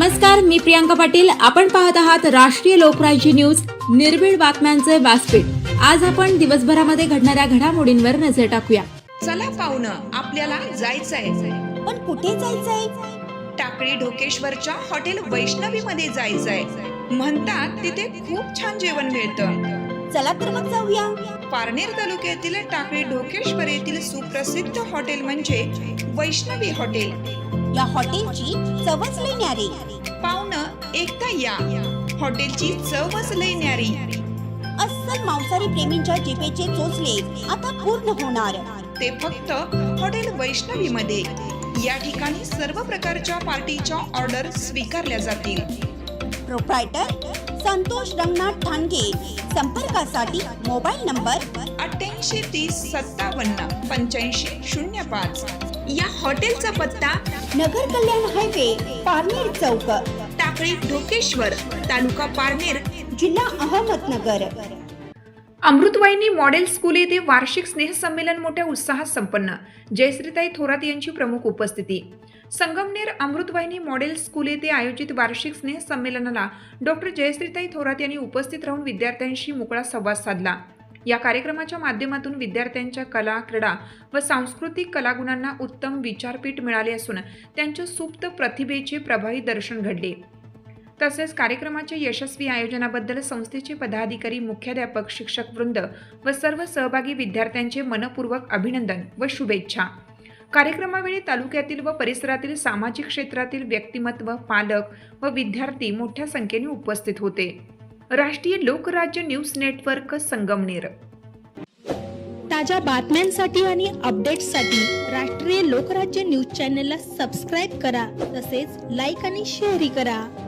नमस्कार, मी प्रियांका पाटील. आपण पाहत आहात राष्ट्रीय लोकराज्य न्यूज, निर्भीड बातम्यांचे व्यासपीठ. आज आपण दिवसभरामध्ये घडणाऱ्या घडामोडींवर नजर टाकूया. चला पाहुणं, आपल्याला जायचंय. पण कुठे जायचंय? टाकळी ढोकेश्वरच्या हॉटेल वैष्णवी मध्ये जायचंय. म्हणतात तिथे खूप छान जेवण मिळतं. चला तर मग जाऊया. पारनेर तालुक्यातील टाकळी ढोकेश्वर येथील सुप्रसिद्ध हॉटेल म्हणजे वैष्णवी हॉटेल. या हॉटेलची चवच लई न्यारी. पाहुणं, एकदा या. हॉटेलची चवच लई न्यारी. अस्सल मांसाहारी प्रेमींच्या जिभेचे चोचले आता पूर्ण होणार. ते फक्त हॉटेल वैष्णवी मध्ये. या ठिकाणी सर्व प्रकारच्या पार्टीच्या ऑर्डर स्वीकारल्या जातील. प्रोप्रायटर संतोष रंगनाथ ठाणगे. संपर्कासाठी मोबाईल नंबर 8830578505. या हॉटेलचा पत्ता नगर कल्याण हायवे, पारनेर चौक, टाकळी ढोकेश्वर, तालुका पारनेर, जिल्हा अहमदनगर. अमृतवाहिनी मॉडेल स्कूल येथे वार्षिक स्नेहसंमेलन मोठ्या उत्साहात संपन्न. जयश्रीताई थोरात यांची प्रमुख उपस्थिती. संगमनेर अमृतवाहिनी मॉडेल स्कूल येथे आयोजित वार्षिक स्नेहसंमेलनाला डॉक्टर जयश्रीताई थोरात यांनी उपस्थित राहून विद्यार्थ्यांशी मोकळा संवाद साधला. या कार्यक्रमाच्या माध्यमातून विद्यार्थ्यांच्या कला, क्रीडा व सांस्कृतिक कलागुणांना उत्तम विचारपीठ मिळाले असून त्यांच्या सुप्त प्रतिभेचे प्रभावी दर्शन घडले. तसेच कार्यक्रमाच्या यशस्वी आयोजनाबद्दल संस्थेचे पदाधिकारी, मुख्याध्यापक, शिक्षक वृंद व सर्व सहभागी विद्यार्थ्यांचे मनपूर्वक अभिनंदन व शुभेच्छा. कार्यक्रमावेळी तालुक्यातील व परिसरातील सामाजिक क्षेत्रातील व्यक्तिमत्व, पालक व विद्यार्थी मोठ्या संख्येने उपस्थित होते. राष्ट्रीय लोकराज्य न्यूज नेटवर्क, संगमनेर. ताज्या बातम्यांसाठी आणि अपडेट्ससाठी राष्ट्रीय लोकराज्य न्यूज चॅनलला सबस्क्राईब करा. तसेच लाईक आणि शेअरही करा.